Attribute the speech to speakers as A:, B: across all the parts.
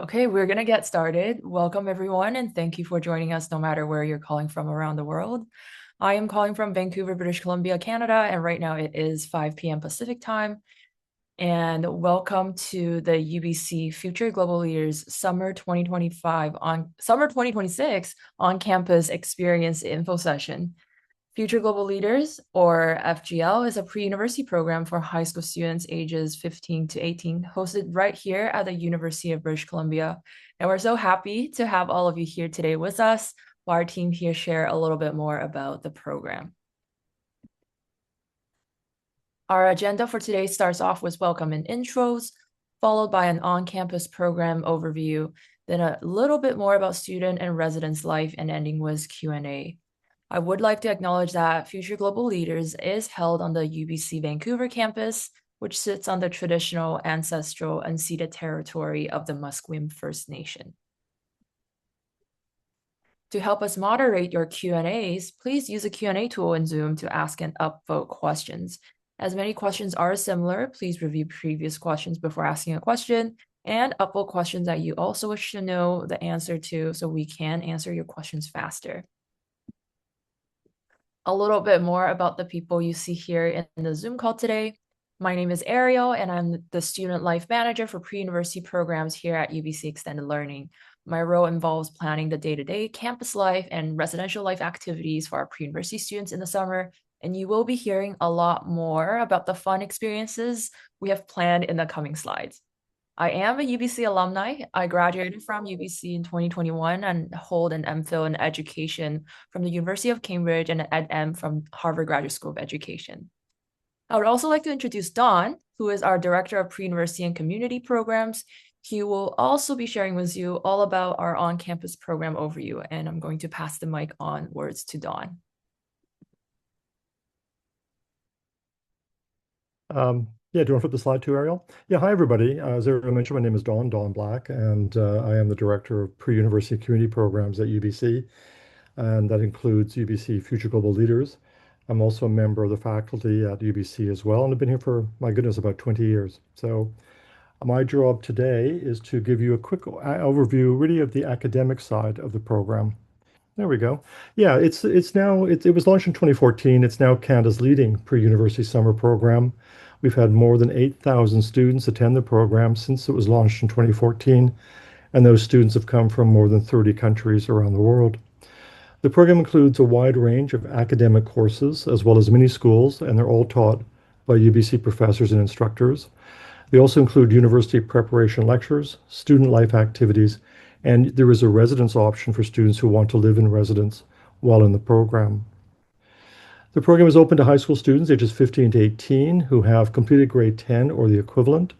A: Okay, we're going to get started. Welcome, everyone, and thank you for joining us no matter where you're calling from around the world. I am calling from Vancouver, British Columbia, Canada, and right now it is 5 p.m. Pacific time. And welcome to the UBC Future Global Leaders Summer 2026 on campus experience info session. Future Global Leaders, or FGL, is a pre-university program for high school students ages 15 to 18, hosted right here at the University of British Columbia. And we're so happy to have all of you here today with us, while our team here share a little bit more about the program. Our agenda for today starts off with welcome and intros, followed by an on-campus program overview, then a little bit more about student and residents' life, and ending with Q&A. I would like to acknowledge that Future Global Leaders is held on the UBC Vancouver campus, which sits on the traditional, ancestral, unceded territory of the Musqueam First Nation. To help us moderate your Q&As, please use the Q&A tool in Zoom to ask and upvote questions. As many questions are similar, please review previous questions before asking a question and upvote questions that you also wish to know the answer to so we can answer your questions faster. A little bit more about the people you see here in the Zoom call today. My name is Ariel, and I'm the Student Life Manager for pre-university programs here at UBC Extended Learning. My role involves planning the day-to-day campus life and residential life activities for our pre-university students in the summer, and you will be hearing a lot more about the fun experiences we have planned in the coming slides. I am a UBC alumni. I graduated from UBC in 2021 and hold an MPhil in education from the University of Cambridge and an EdM from Harvard Graduate School of Education. I would also like to introduce Don, who is our Director of Pre-University and Community Programs. He will also be sharing with you all about our on-campus program overview, and I'm going to pass the mic onwards to Don.
B: Yeah, do you want to flip the slide too, Ariel? Yeah, hi everybody. As Ariel mentioned, my name is Don Black, and I am the Director of Pre-University Community Programs at UBC, and that includes UBC Future Global Leaders. I'm also a member of the faculty at UBC as well, and I've been here for, my goodness, about 20 years. So my job today is to give you a quick overview, really, of the academic side of the program. There we go. Yeah, it was launched in 2014. It's now Canada's leading pre-university summer program. We've had more than 8,000 students attend the program since it was launched in 2014, and those students have come from more than 30 countries around the world. The program includes a wide range of academic courses as well as mini schools, and they're all taught by UBC professors and instructors. They also include university preparation lectures, student life activities, and there is a residence option for students who want to live in residence while in the program. The program is open to high school students ages 15 to 18 who have completed grade 10 or the equivalent,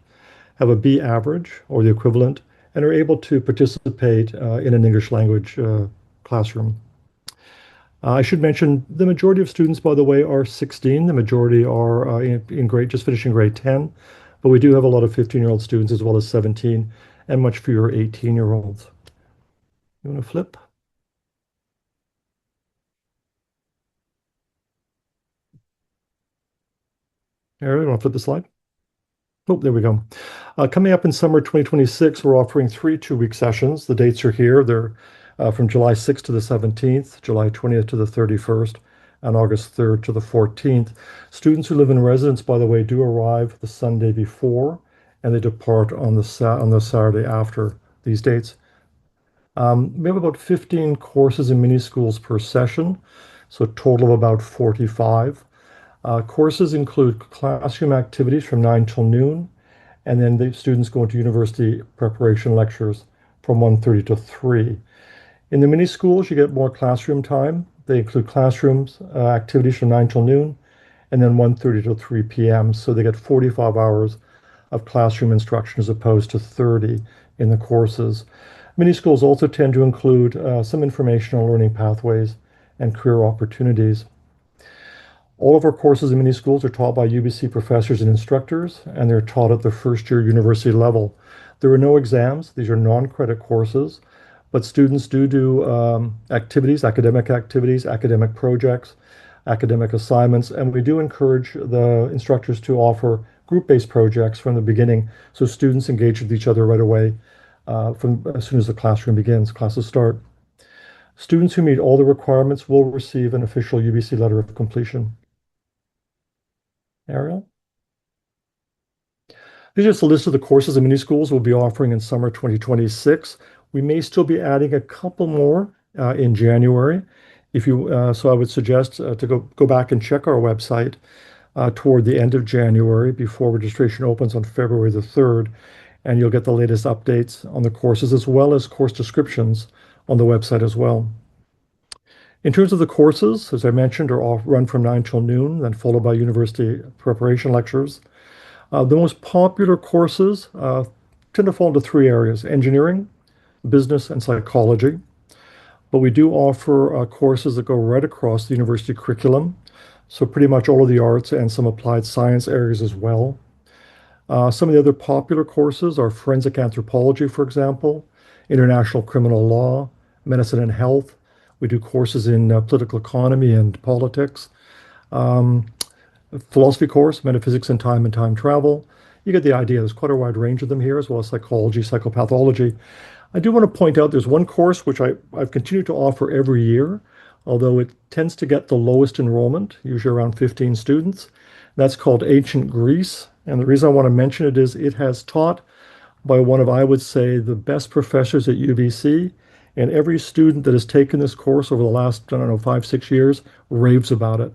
B: have a B average or the equivalent, and are able to participate in an English language classroom. I should mention the majority of students, by the way, are 16. The majority are just finishing grade 10, but we do have a lot of 15-year-old students as well as 17 and much fewer 18-year-olds. You want to flip? Ariel, you want to flip the slide? Oh, there we go. Coming up in summer 2026, we're offering 3 two-week sessions. The dates are here. They're from July 6th to the 17th, July 20th to the 31st, and August 3rd to the 14th. Students who live in residence, by the way, do arrive the Sunday before, and they depart on the Saturday after these dates. We have about 15 courses in mini schools per session, so a total of about 45. Courses include classroom activities from 9 till noon, and then the students go into university preparation lectures from 1:30 to 3. In the mini schools, you get more classroom time. They include classrooms activities from 9 till noon, and then 1:30 to 3 p.m. So they get 45 hours of classroom instruction as opposed to 30 in the courses. Mini schools also tend to include some informational learning pathways and career opportunities. All of our courses in mini schools are taught by UBC professors and instructors, and they're taught at the first year university level. There are no exams. These are non-credit courses, but students do activities, academic projects, academic assignments, and we do encourage the instructors to offer group-based projects from the beginning so students engage with each other right away from as soon as the classroom begins, classes start. Students who meet all the requirements will receive an official UBC letter of completion. Ariel? These are just a list of the courses and mini schools we'll be offering in summer 2026. We may still be adding a couple more in January. So I would suggest to go back and check our website toward the end of January before registration opens on February the 3rd, and you'll get the latest updates on the courses as well as course descriptions on the website as well. In terms of the courses, as I mentioned, are all run from 9 till noon, then followed by university preparation lectures. The most popular courses tend to fall into three areas: engineering, business, and psychology. But we do offer courses that go right across the university curriculum. So pretty much all of the arts and some applied science areas as well. Some of the other popular courses are forensic anthropology, for example, international criminal law, medicine and health. We do courses in political economy and politics. Um, Philosophy course, metaphysics and time travel. You get the idea. There's quite a wide range of them here, as well as psychology, psychopathology. I do want to point out there's one course which I've continued to offer every year, although it tends to get the lowest enrollment, usually around 15 students. That's called Ancient Greece. And the reason I want to mention it is it has taught by one of, I would say, the best professors at UBC. And every student that has taken this course over the last, I don't know, 5, 6 years raves about it.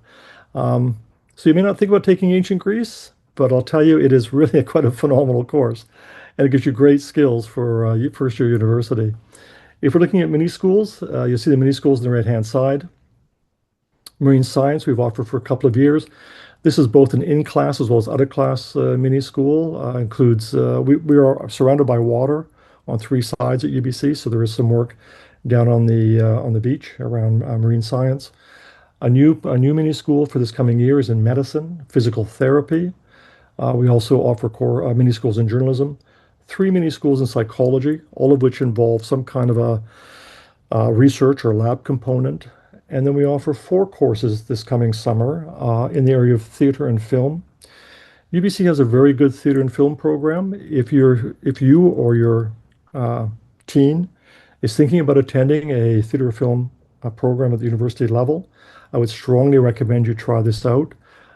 B: Um, so you may not think about taking ancient Greece, but I'll tell you, it is really quite a phenomenal course, and it gives you great skills for first year university. If we're looking at mini schools, you'll see the mini schools on the right-hand side. Marine science we've offered for a couple of years. This is both an in-class as well as out-of-class mini school. Includes we are surrounded by water on three sides at UBC, so there is some work down on the beach around marine science. A new mini school for this coming year is in medicine, physical therapy. We also offer core mini schools in journalism, three mini schools in psychology, all of which involve some kind of research or lab component. And then we offer four courses this coming summer in the area of theater and film. UBC has a very good theater and film program. If you or your teen is thinking about attending a theater or film program at the university level, I would strongly recommend you try this out.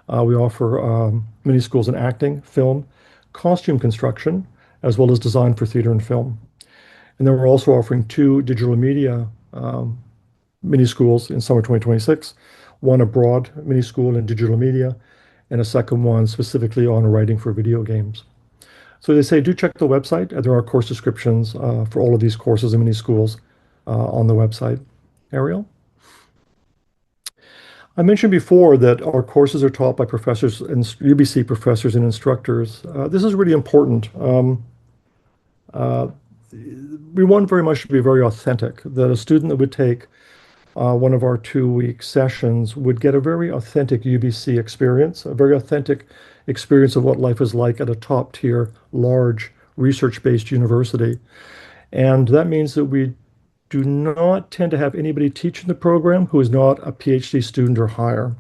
B: We offer mini schools in acting, film, costume construction, as well as design for theater and film. And then we're also offering two digital media mini schools in summer 2026, one a broad mini school in digital media, and a second one specifically on writing for video games. So they say do check the website. There are course descriptions for all of these courses and mini schools on the website. Ariel? I mentioned before that our courses are taught by professors and UBC professors and instructors. This is really important. Uh, we want very much to be very authentic, that a student that would take one of our 2-week sessions would get a very authentic UBC experience, a very authentic experience of what life is like at a top tier, large, research-based university. And that means that we do not tend to have anybody teaching the program who is not a PhD student or higher.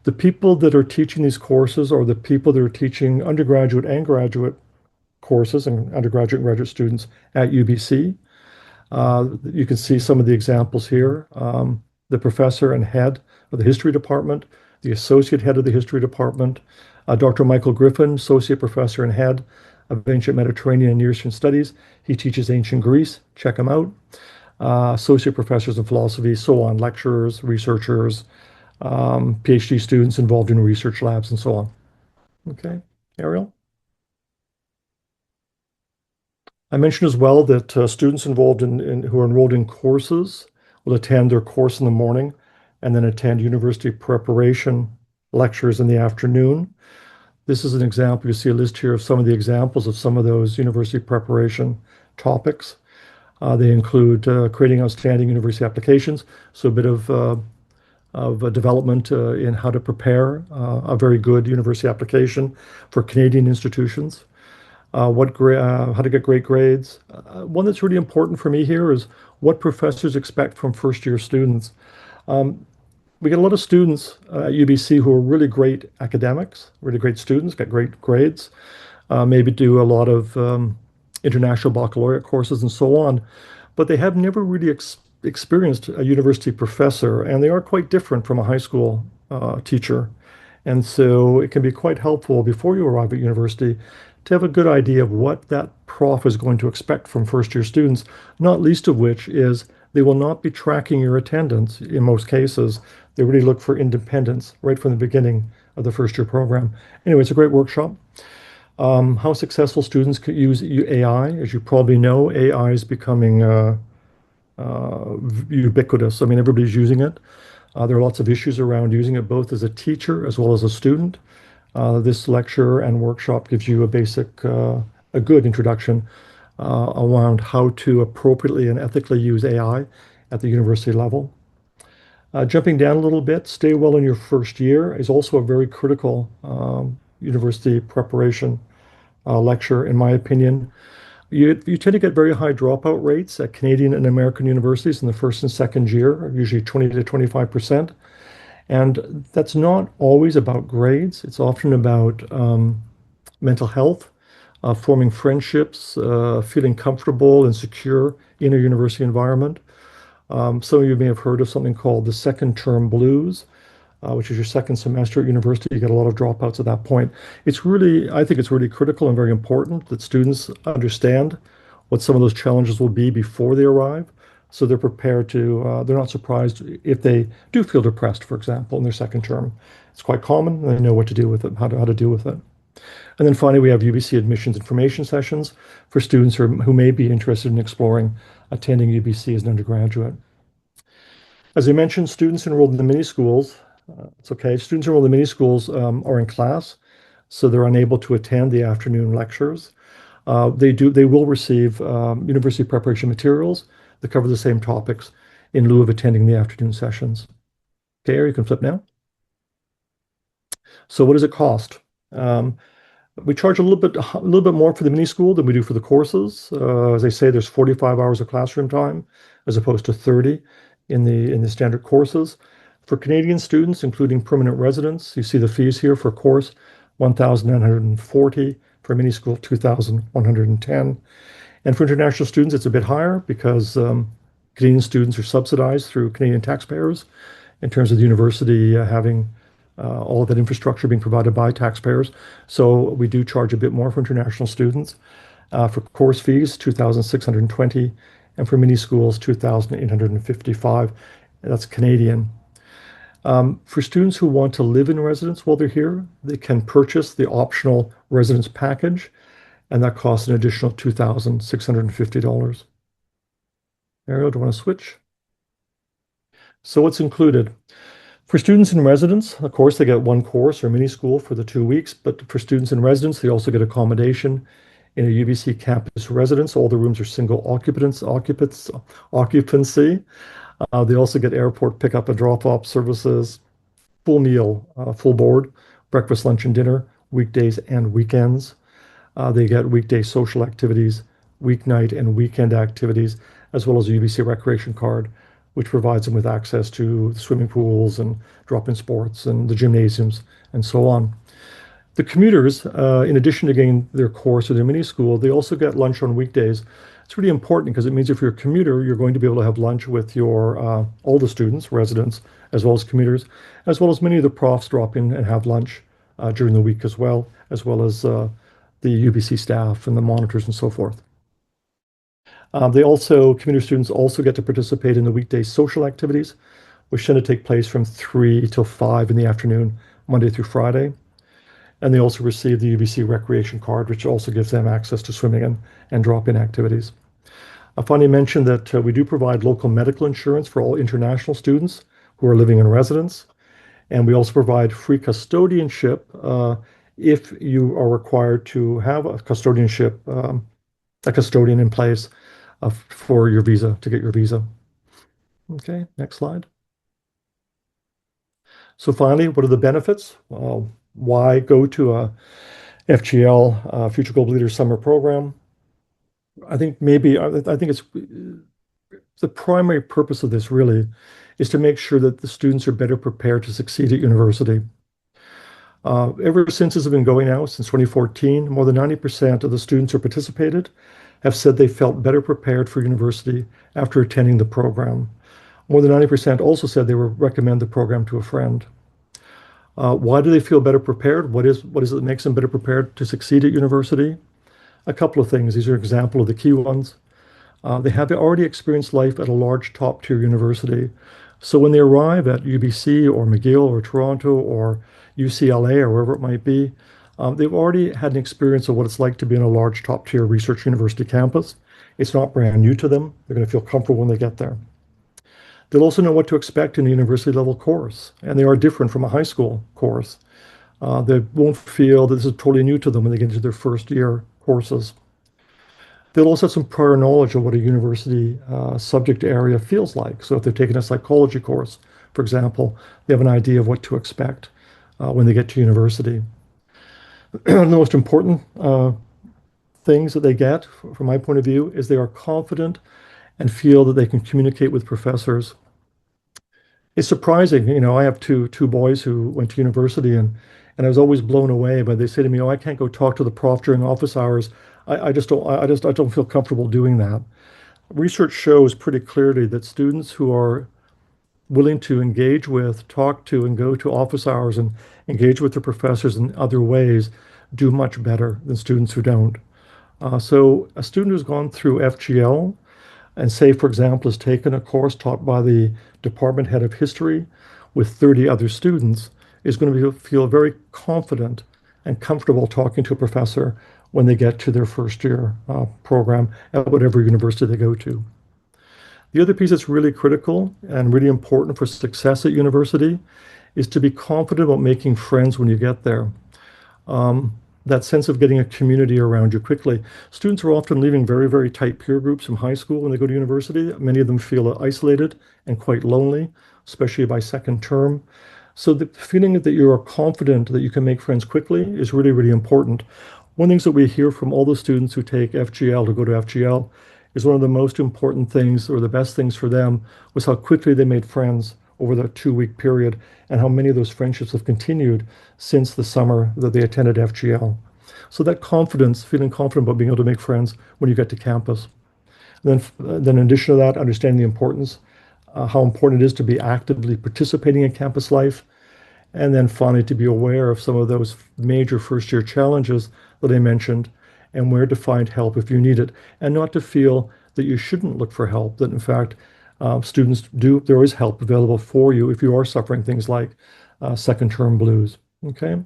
B: The people that are teaching these courses are the people that are teaching undergraduate and graduate courses and undergraduate and graduate students at UBC. You can see some of the examples here. The professor and head of the history department, the associate head of the history department, Dr. Michael Griffin, associate professor and head of ancient Mediterranean and Near Eastern studies. He teaches ancient Greece. Check him out. Associate professors in philosophy, so on, lecturers, researchers, PhD students involved in research labs, and so on. Okay, Ariel? I mentioned as well that students involved who are enrolled in courses will attend their course in the morning and then attend university preparation lectures in the afternoon. This is an example. You see a list here of some of the examples of some of those university preparation topics. They include creating outstanding university applications, so a bit of a development in how to prepare a very good university application for Canadian institutions. How to get great grades. One that's really important for me here is what professors expect from first year students. We get a lot of students at UBC who are really great academics, really great students, get great grades, maybe do a lot of international baccalaureate courses, and so on. But they have never really experienced a university professor, and they are quite different from a high school teacher. And so it can be quite helpful before you arrive at university to have a good idea of what that prof is going to expect from first year students, not least of which is they will not be tracking your attendance in most cases. They really look for independence right from the beginning of the first year program. Anyway, it's a great workshop. How successful students could use AI. As you probably know, AI is becoming ubiquitous. I mean, everybody's using it. There are lots of issues around using it both as a teacher as well as a student. This lecture and workshop gives you a good introduction around how to appropriately and ethically use AI at the university level. Jumping down a little bit, stay well in your first year is also a very critical university preparation lecture, in my opinion. You tend to get very high dropout rates at Canadian and American universities in the first and second year, usually 20 to 25%. And that's not always about grades. It's often about mental health, forming friendships, feeling comfortable and secure in a university environment. Some of you may have heard of something called the second term blues, which is your second semester at university. You get a lot of dropouts at that point. I think it's really critical and very important that students understand what some of those challenges will be before they arrive. So they're prepared they're not surprised if they do feel depressed, for example, in their second term. It's quite common, and they know what to do with it, how to deal with it. And then finally, we have UBC admissions information sessions for students who may be interested in exploring attending UBC as an undergraduate. As I mentioned, students enrolled in the mini schools, it's okay. Students enrolled in the mini schools are in class, so they're unable to attend the afternoon lectures. They will receive university preparation materials that cover the same topics in lieu of attending the afternoon sessions. Okay, you can flip now. So what does it cost? We charge a little bit more for the mini school than we do for the courses. As I say, there's 45 hours of classroom time as opposed to 30 in the standard courses. For Canadian students, including permanent residents, you see the fees here for course, $1,940, for mini school, $2,110. And for international students, it's a bit higher because Canadian students are subsidized through Canadian taxpayers in terms of the university having all of that infrastructure being provided by taxpayers. So we do charge a bit more for international students. For course fees, $2,620, and for mini schools, $2,855. That's Canadian. For students who want to live in residence while they're here, they can purchase the optional residence package, and that costs an additional $2,650. Ariel, do you want to switch? So what's included? For students in residence, of course, they get one course or mini school for the 2 weeks, but for students in residence, they also get accommodation in a UBC campus residence. All the rooms are single occupancy. They also get airport pickup and drop-off services, full meal, full board, breakfast, lunch, and dinner, weekdays and weekends. They get weekday social activities, weeknight and weekend activities, as well as a UBC recreation card, which provides them with access to the swimming pools and drop-in sports and the gymnasiums and so on. The commuters, in addition to getting their course or their mini school, they also get lunch on weekdays. It's really important because it means if you're a commuter, you're going to be able to have lunch with all the students, residents, as well as commuters, as well as many of the profs drop in and have lunch during the week as well as the UBC staff and the monitors and so forth. Commuter students also get to participate in the weekday social activities, which tend to take place from 3 till 5 in the afternoon, Monday through Friday. And they also receive the UBC recreation card, which also gives them access to swimming and drop-in activities. I finally mentioned that we do provide local medical insurance for all international students who are living in residence. And we also provide free custodianship if you are required to have a custodian in place for your visa, to get your visa. Okay, next slide. So finally, what are the benefits? Why go to a FGL, Future Global Leaders summer program? I think it's the primary purpose of this really is to make sure that the students are better prepared to succeed at university. Ever since this has been going now, since 2014, more than 90% of the students who participated have said they felt better prepared for university after attending the program. More than 90% also said they would recommend the program to a friend. Why do they feel better prepared? What is it that makes them better prepared to succeed at university? A couple of things. These are examples of the key ones. They have already experienced life at a large top-tier university. So when they arrive at UBC or McGill or Toronto or UCLA or wherever it might be, they've already had an experience of what it's like to be in a large top-tier research university campus. It's not brand new to them. They're going to feel comfortable when they get there. They'll also know what to expect in a university level course, and they are different from a high school course. They won't feel that this is totally new to them when they get into their first year courses. They'll also have some prior knowledge of what a university subject area feels like. So if they're taking a psychology course, for example, they have an idea of what to expect when they get to university. The most important things that they get, from my point of view, is they are confident and feel that they can communicate with professors. It's surprising, I have two boys who went to university, and I was always blown away by they say to me, "Oh, I can't go talk to the prof during office hours. I don't feel comfortable doing that." Research shows pretty clearly that students who are willing to engage with, talk to, and go to office hours and engage with their professors in other ways do much better than students who don't. So a student who's gone through FGL and say, for example, has taken a course taught by the department head of history with 30 other students is going to feel very confident and comfortable talking to a professor when they get to their first year program at whatever university they go to. The other piece that's really critical and really important for success at university is to be confident about making friends when you get there. Um, that sense of getting a community around you quickly. Students are often leaving very, very tight peer groups from high school when they go to university. Many of them feel isolated and quite lonely, especially by second term. So the feeling that you are confident that you can make friends quickly is really, really important. One of the things that we hear from all the students who take FGL to go to FGL is one of the most important things or the best things for them was how quickly they made friends over that 2-week period and how many of those friendships have continued since the summer that they attended FGL. So that confidence, feeling confident about being able to make friends when you get to campus. Then in addition to that, understanding the importance, how important it is to be actively participating in campus life, and then finally to be aware of some of those major first year challenges that I mentioned and where to find help if you need it, and not to feel that you shouldn't look for help, that in fact, there is help available for you if you are suffering things like second term blues. Okay. And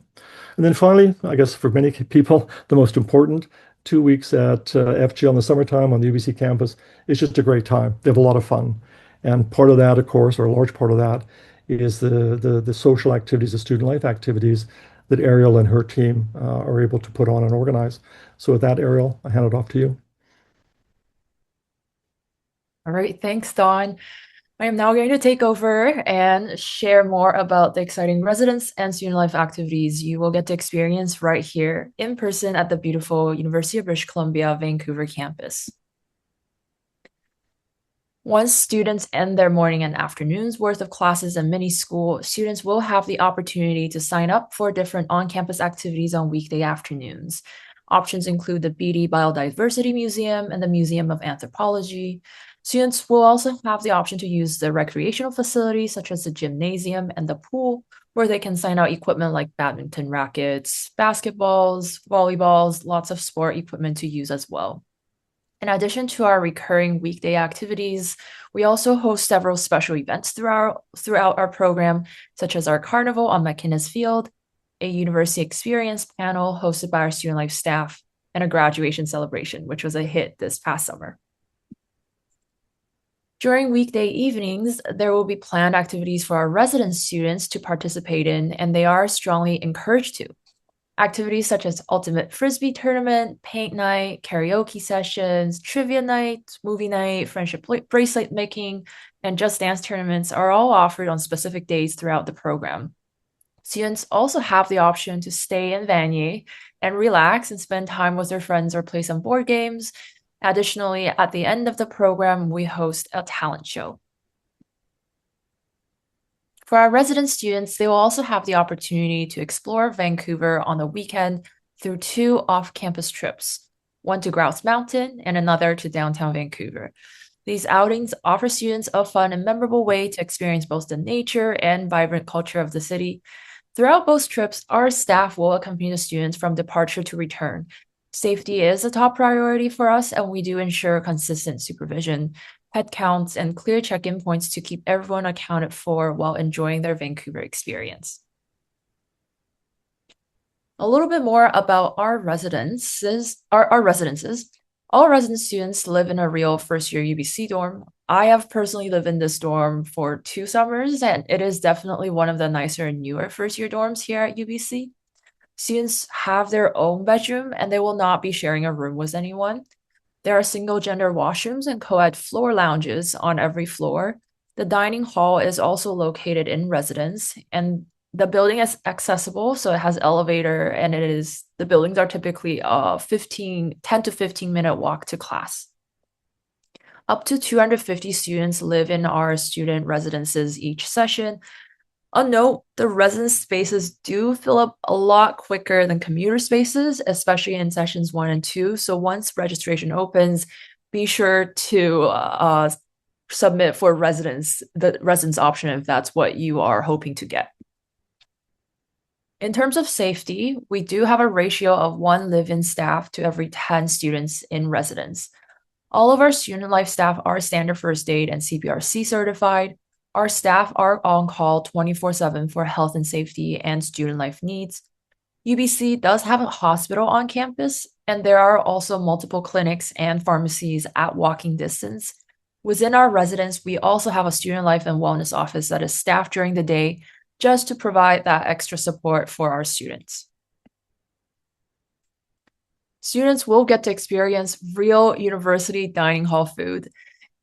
B: then finally, I guess for many people, the most important 2 weeks at FGL in the summertime on the UBC campus is just a great time. They have a lot of fun. And part of that, of course, or a large part of that, is the social activities, the student life activities that Ariel and her team are able to put on and organize. So with that, Ariel, I hand it off to you.
A: All right, thanks, Dawn. I am now going to take over and share more about the exciting residence and student life activities you will get to experience right here in person at the beautiful University of British Columbia, Vancouver campus. Once students end their morning and afternoon's worth of classes in mini school, students will have the opportunity to sign up for different on-campus activities on weekday afternoons. Options include the Beatty Biodiversity Museum and the Museum of Anthropology. Students will also have the option to use the recreational facilities such as the gymnasium and the pool, where they can sign out equipment like badminton rackets, basketballs, volleyballs, lots of sport equipment to use as well. In addition to our recurring weekday activities, we also host several special events throughout our program, such as our carnival on McInnes Field, a university experience panel hosted by our student life staff, and a graduation celebration, which was a hit this past summer. During weekday evenings, there will be planned activities for our resident students to participate in, and they are strongly encouraged to. Activities such as ultimate frisbee tournament, paint night, karaoke sessions, trivia night, movie night, friendship bracelet making, and just dance tournaments are all offered on specific days throughout the program. Students also have the option to stay in Vanier and relax and spend time with their friends or play some board games. Additionally, at the end of the program, we host a talent show. For our resident students, they will also have the opportunity to explore Vancouver on the weekend through 2 off-campus trips. one to Grouse Mountain and another to downtown Vancouver. These outings offer students a fun and memorable way to experience both the nature and vibrant culture of the city. Throughout both trips, our staff will accompany the students from departure to return. Safety is a top priority for us, and we do ensure consistent supervision, head counts, and clear check-in points to keep everyone accounted for while enjoying their Vancouver experience. A little bit more about our residences. Our residences. All resident students live in a real first-year UBC dorm. I have personally lived in this dorm for 2 summers, and it is definitely one of the nicer and newer first-year dorms here at UBC. Students have their own bedroom, and they will not be sharing a room with anyone. There are single-gender washrooms and co-ed floor lounges on every floor. The dining hall is also located in residence, and the building is accessible, so it has elevator, and the buildings are typically 10 to 15-minute walk to class. Up to 250 students live in our student residences each session. A note, the residence spaces do fill up a lot quicker than commuter spaces, especially in sessions 1 and 2. So once registration opens, be sure to submit for the residence option if that's what you are hoping to get. In terms of safety, we do have a ratio of 1 live-in staff to every 10 students in residence. All of our student life staff are standard first aid and CPRC certified. Our staff are on call 24/7 for health and safety and student life needs. UBC does have a hospital on campus, and there are also multiple clinics and pharmacies at walking distance. Within our residence, we also have a student life and wellness office that is staffed during the day just to provide that extra support for our students. Students will get to experience real university dining hall food.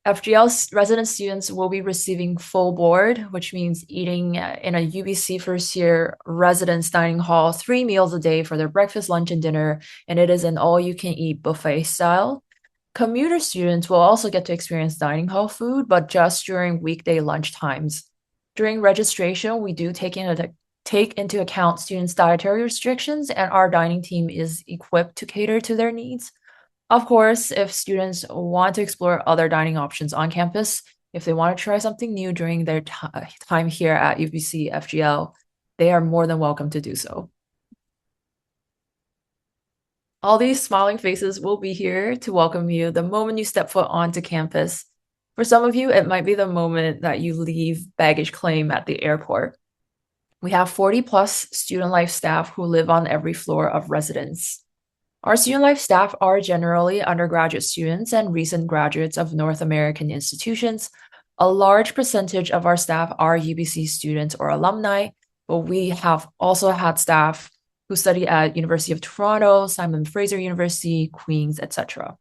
A: FGL resident students will be receiving full board, which means eating in a UBC first year residence dining hall 3 meals a day for their breakfast, lunch, and dinner, and it is an all-you-can-eat buffet style. Commuter students will also get to experience dining hall food, but just during weekday lunch times. During registration, we do take into account students' dietary restrictions, and our dining team is equipped to cater to their needs. Of course, if students want to explore other dining options on campus, if they want to try something new during their time here at UBC FGL, they are more than welcome to do so. All these smiling faces will be here to welcome you the moment you step foot onto campus. For some of you, it might be the moment that you leave baggage claim at the airport. We have 40+ student life staff who live on every floor of residence. Our student life staff are generally undergraduate students and recent graduates of North American institutions. A large percentage of our staff are UBC students or alumni, but we have also had staff who study at University of Toronto, Simon Fraser University, Queen's, etc.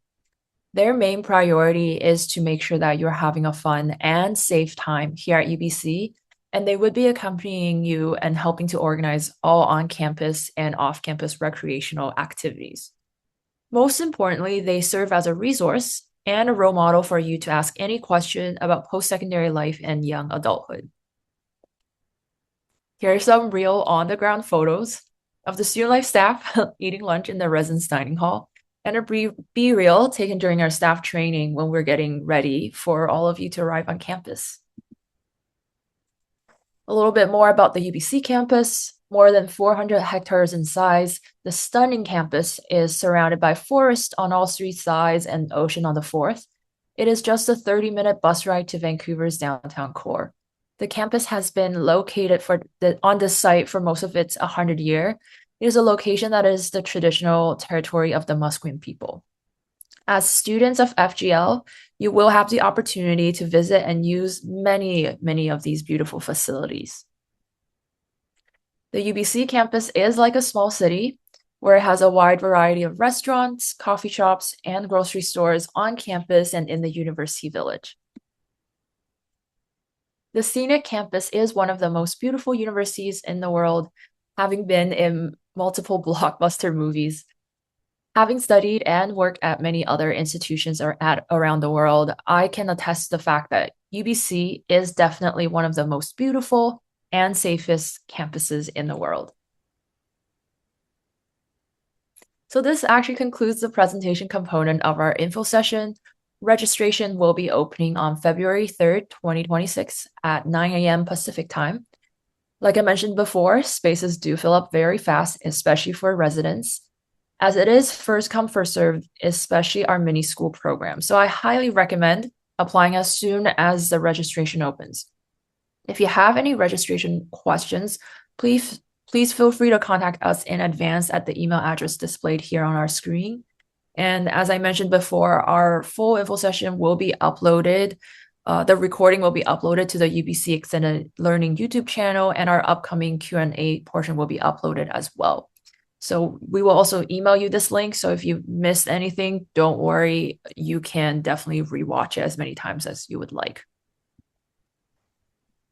A: Their main priority is to make sure that you're having a fun and safe time here at UBC, and they would be accompanying you and helping to organize all on-campus and off-campus recreational activities. Most importantly, they serve as a resource and a role model for you to ask any question about post-secondary life and young adulthood. Here are some real on-the-ground photos of the student life staff eating lunch in the residence dining hall, and a be-reel taken during our staff training when we're getting ready for all of you to arrive on campus. A little bit more about the UBC campus. More than 400 hectares in size, the stunning campus is surrounded by forest on all 3 sides and ocean on the 4th. It is just a 30-minute bus ride to Vancouver's downtown core. The campus has been located on this site for most of its 100-year. It is a location that is the traditional territory of the Musqueam people. As students of FGL, you will have the opportunity to visit and use many, many of these beautiful facilities. The UBC campus is like a small city where it has a wide variety of restaurants, coffee shops, and grocery stores on campus and in the University Village. The scenic campus is one of the most beautiful universities in the world, having been in multiple blockbuster movies. Having studied and worked at many other institutions around the world, I can attest to the fact that UBC is definitely one of the most beautiful and safest campuses in the world. So this actually concludes the presentation component of our info session. Registration will be opening on February 3rd, 2026 at 9 a.m. Pacific time. Like I mentioned before, spaces do fill up very fast, especially for residents, as it is first come, first served, especially our mini school program. So I highly recommend applying as soon as the registration opens. If you have any registration questions, please feel free to contact us in advance at the email address displayed here on our screen. And as I mentioned before, our full info session will be uploaded. The recording will be uploaded to the UBC Extended Learning YouTube channel, and our upcoming Q&A portion will be uploaded as well. So we will also email you this link. So if you missed anything, don't worry. You can definitely rewatch it as many times as you would like.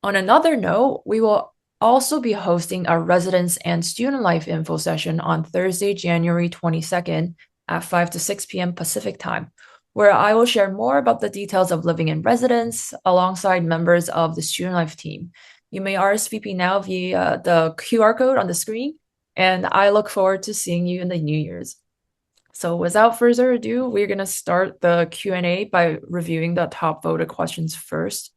A: On another note, we will also be hosting a residence and student life info session on Thursday, January 22nd at 5 to 6 p.m. Pacific time, where I will share more about the details of living in residence alongside members of the student life team. You may RSVP now via the QR code on the screen, and I look forward to seeing you in the New Year's. So without further ado, we're going to start the Q&A by reviewing the top voted questions first.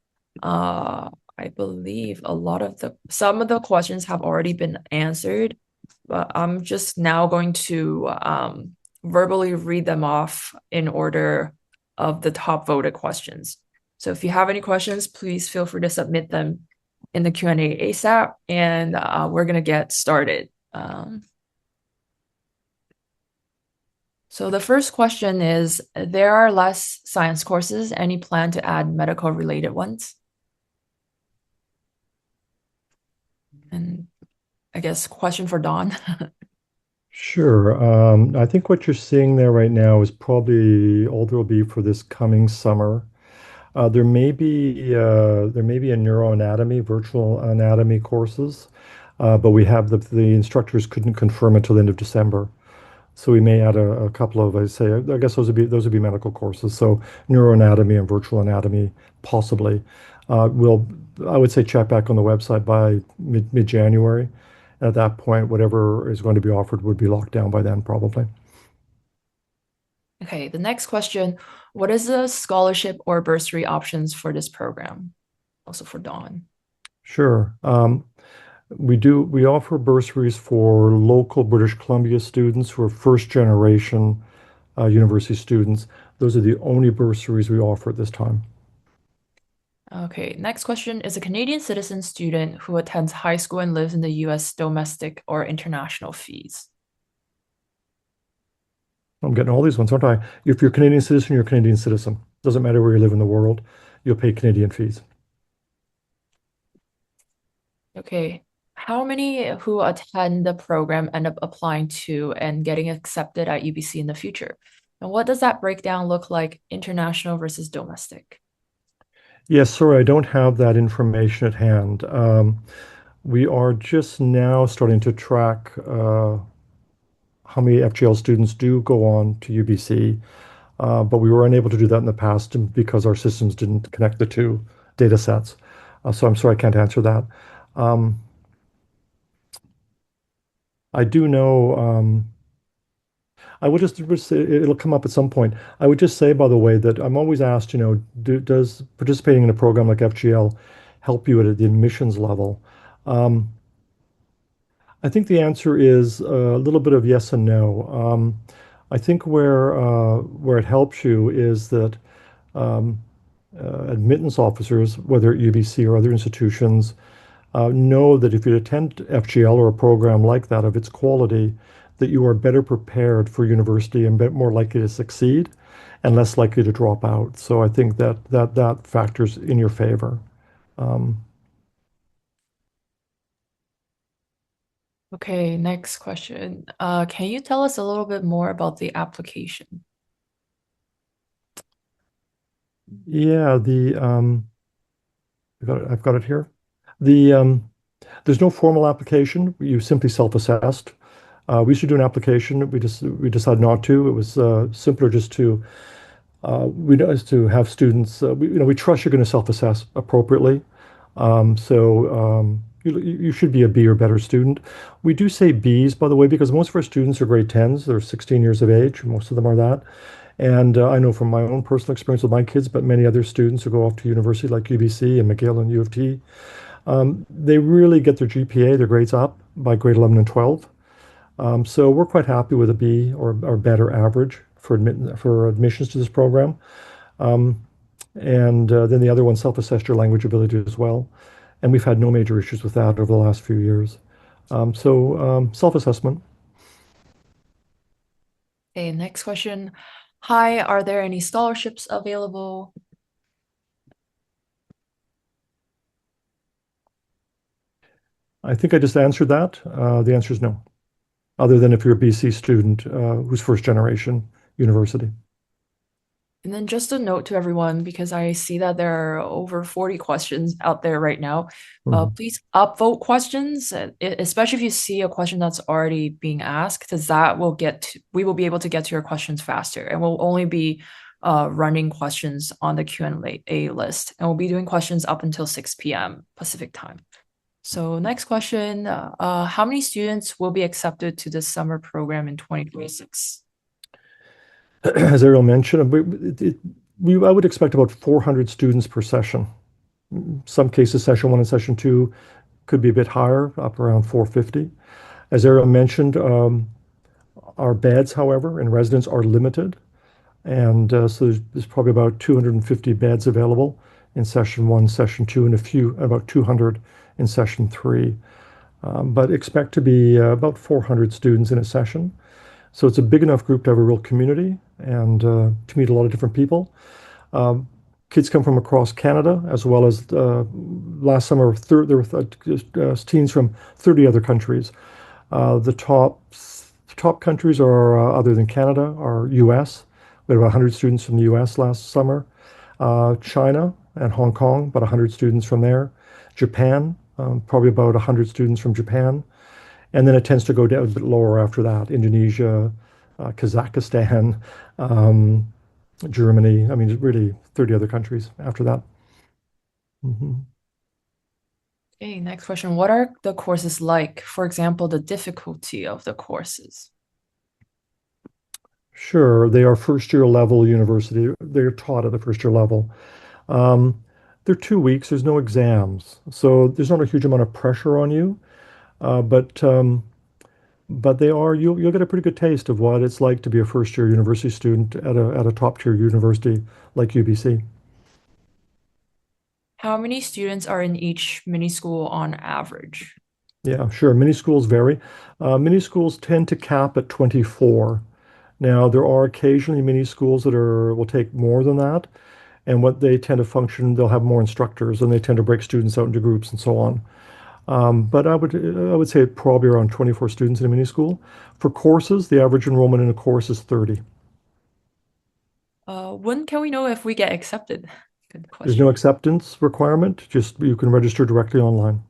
A: I believe some of the questions have already been answered, but I'm just now going to verbally read them off in order of the top voted questions. So if you have any questions, please feel free to submit them in the Q&A ASAP, and we're going to get started. So the first question is, there are less science courses. Any plan to add medical related ones? And I guess question for Dawn.
B: Sure. I think what you're seeing there right now is probably all there will be for this coming summer. There may be a neuroanatomy, virtual anatomy courses, but we have the instructors couldn't confirm until the end of December. So we may add a couple of, I guess those would be medical courses. So neuroanatomy and virtual anatomy, possibly. I would say check back on the website by mid-January. At that point, whatever is going to be offered would be locked down by then, probably.
A: Okay, the next question, what is the scholarship or bursary options for this program? Also for Dawn.
B: Sure. We offer bursaries for local British Columbia students who are first generation university students. Those are the only bursaries we offer at this time.
A: Okay, next question is a Canadian citizen student who attends high school and lives in the US domestic or international fees.
B: I'm getting all these ones, aren't I? If you're a Canadian citizen, you're a Canadian citizen. Doesn't matter where you live in the world, you'll pay Canadian fees.
A: Okay, how many who attend the program end up applying to and getting accepted at UBC in the future? And what does that breakdown look like, international versus domestic?
B: Yes, sorry, I don't have that information at hand. We are just now starting to track how many FGL students do go on to UBC, but we were unable to do that in the past because our systems didn't connect the two data sets. So I'm sorry, I can't answer that. Um, I do know, I would just say it'll come up at some point. I would just say, by the way, that I'm always asked, does participating in a program like FGL help you at the admissions level? Um, I think the answer is a little bit of yes and no. I think where it helps you is that um, admittance officers, whether at UBC or other institutions, know that if you attend FGL or a program like that of its quality, that you are better prepared for university and more likely to succeed and less likely to drop out. So I think that factors in your favor. Um,
A: Okay, next question. Can you tell us a little bit more about the application?
B: yeah, I've got it here. The There's no formal application. You simply self-assessed. We should do an application. We decided not to. It was simpler just to have students. We trust you're going to self-assess appropriately. So You should be a B or better student. We do say Bs, by the way, because most of our students are grade 10s. They're 16 years of age. Most of them are that. And I know from my own personal experience with my kids, but many other students who go off to university like UBC and McGill and U of T, they really get their GPA, their grades up by grade 11 and 12. So we're quite happy with a B or better average for admissions to this program. Um, and then the other one, self-assessed your language ability as well. And we've had no major issues with that over the last few years. Self-assessment.
A: Okay, next question. Hi, are there any scholarships available?
B: I think I just answered that. The answer is no, other than if you're a BC student who's first generation university.
A: And then just a note to everyone, because I see that there are over 40 questions out there right now.
B: Mhm.
A: Please upvote questions, especially if you see a question that's already being asked, because we will be able to get to your questions faster. And we'll only be running questions on the Q&A list. And we'll be doing questions up until 6 p.m. Pacific time. So next question, how many students will be accepted to this summer program in 2026?
B: As Ariel mentioned, I would expect about 400 students per session. Some cases, session one and session two could be a bit higher, up around 450. As Ariel mentioned, our beds, however, in residence are limited. And so there's probably about 250 beds available in session one, session two, and about 200 in session three. But expect to be about 400 students in a session. So it's a big enough group to have a real community and to meet a lot of different people. Um, Kids come from across Canada, as well as last summer there were teens from 30 other countries. The top countries are other than Canada are U.S. We had about 100 students from the U.S. last summer. China and Hong Kong, about 100 students from there. Japan, probably about 100 students from Japan. And then it tends to go down a bit lower after that. Indonesia, Kazakhstan, um, Germany. I mean, really 30 other countries after that. Mhm.
A: Okay, next question. What are the courses like? For example, the difficulty of the courses.
B: Sure, they are first year level university. They're taught at the first year level. Um, they're 2 weeks. There's no exams, so there's not a huge amount of pressure on you. But they are you'll get a pretty good taste of what it's like to be a first year university student at a top tier university like UBC.
A: How many students are in each mini school on average?
B: Yeah, sure. Many schools vary. Many schools tend to cap at 24. Now, there are occasionally mini schools that will take more than that. And what they tend to function, they'll have more instructors and they tend to break students out into groups and so on. But I would say probably around 24 students in a mini school. For courses, the average enrollment in a course is 30.
A: When can we know if we get accepted? Good
B: There's no
A: question.
B: acceptance requirement, just you can register directly online.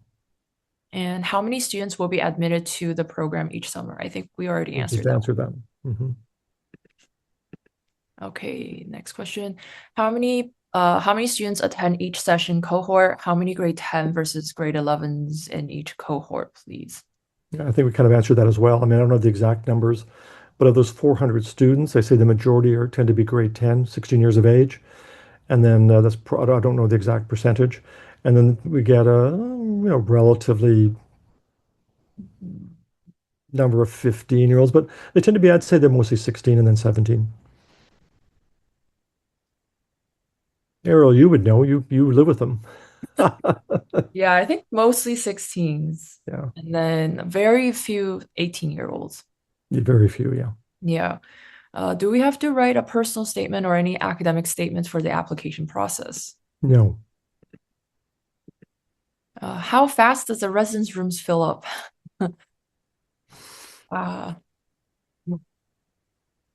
A: And how many students will be admitted to the program each summer? I think we already
B: We just
A: answered that
B: answered that. Mhm.
A: one. Okay, next question. How many students attend each session cohort? How many grade 10 versus grade 11s in each cohort, please?
B: Yeah, I think we kind of answered that as well. I mean, I don't know the exact numbers, but of those 400 students, I say the majority tend to be grade 10, 16 years of age. And then I don't know the exact percentage. And then we get a relatively number of 15-year-olds, but they tend to be, I'd say they're mostly 16 and then 17. Ariel, you would know, you live with them.
A: Yeah, I think mostly 16s
B: Yeah,
A: and then very few 18-year-olds.
B: very few, yeah.
A: Yeah. Do we have to write a personal statement or any academic statements for the application process?
B: No.
A: How fast does the residence rooms fill up? Uh,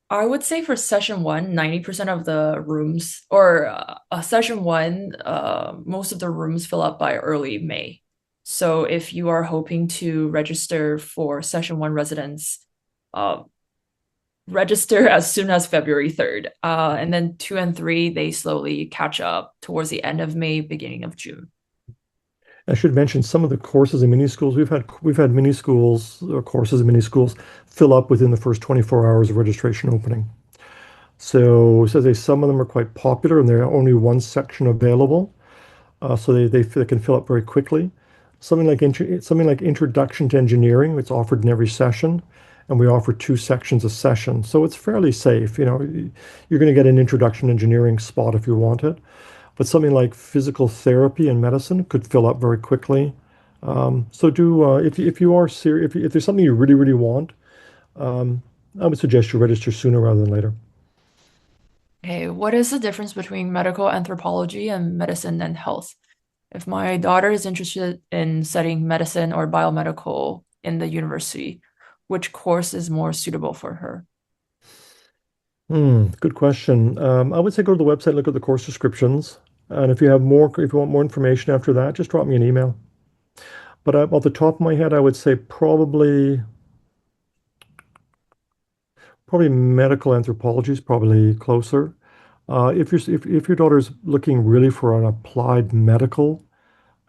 A: I would say for session one, 90% of the rooms, or session one, most of the rooms fill up by early May. So if you are hoping to register for session one residents, uh, register as soon as February 3rd. And then two and three, they slowly catch up towards the end of May, beginning of June.
B: I should mention some of the courses in mini schools. We've had mini schools or courses in mini schools fill up within the first 24 hours of registration opening. So some of them are quite popular and there are only one section available. So they can fill up very quickly. Something like Introduction to Engineering, it's offered in every session, and we offer two sections a session. So it's fairly safe. You're going to get an Introduction to Engineering spot if you want it. But something like Physical Therapy and Medicine could fill up very quickly. So do if you are serious, if there's something you really, really want, um, I would suggest you register sooner rather than later.
A: Okay, what is the difference between medical anthropology and medicine and health? If my daughter is interested in studying medicine or biomedical in the university, which course is more suitable for her?
B: Good question. I would say go to the website, look at the course descriptions, and if you want more information after that, just drop me an email. But off the top of my head, I would say probably medical anthropology is probably closer. If your daughter's looking really for an applied medical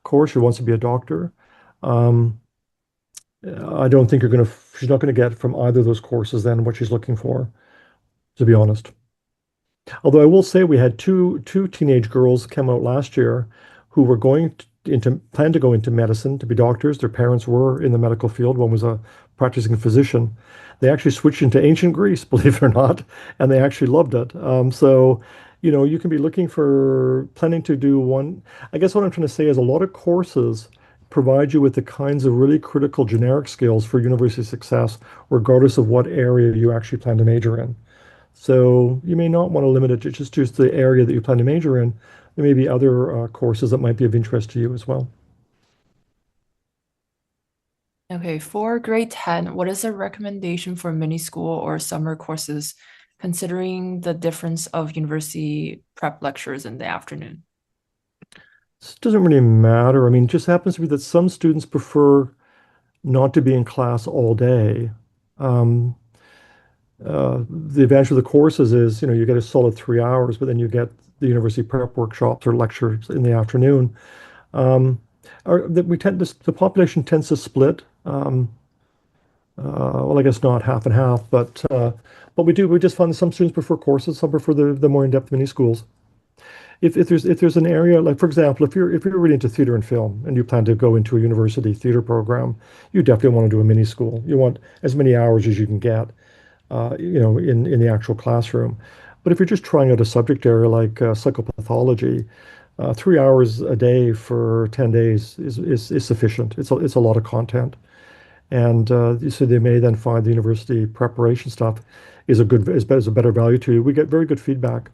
B: course, she wants to be a doctor, um, I don't think she's not gonna get from either of those courses then what she's looking for, to be honest. Although I will say we had two teenage girls come out last year who were plan to go into medicine to be doctors. Their parents were in the medical field. One was a practicing physician. They actually switched into ancient Greece, believe it or not, and they actually loved it. So, you can be looking for planning to do one. I guess what I'm trying to say is a lot of courses provide you with the kinds of really critical generic skills for university success, regardless of what area you actually plan to major in. So you may not want to limit it to just the area that you plan to major in. There may be other courses that might be of interest to you as well.
A: Okay, for grade 10, what is a recommendation for mini school or summer courses, considering the difference of university prep lectures in the afternoon?
B: This doesn't really matter. I mean, it just happens to be that some students prefer not to be in class all day. Um, the advantage of the courses is, you get a solid 3 hours, but then you get the university prep workshops or lectures in the afternoon. Um, the population tends to split. Well, I guess not half and half, but we just find that some students prefer courses, some prefer the more in-depth mini schools. If there's an area like, for example, if you're really into theater and film and you plan to go into a university theater program, you definitely want to do a mini school. You want as many hours as you can get, in the actual classroom. But if you're just trying out a subject area like psychopathology, 3 hours a day for 10 days is sufficient. It's a lot of content. And so they may then find the university preparation stuff is a better value to you. We get very good feedback,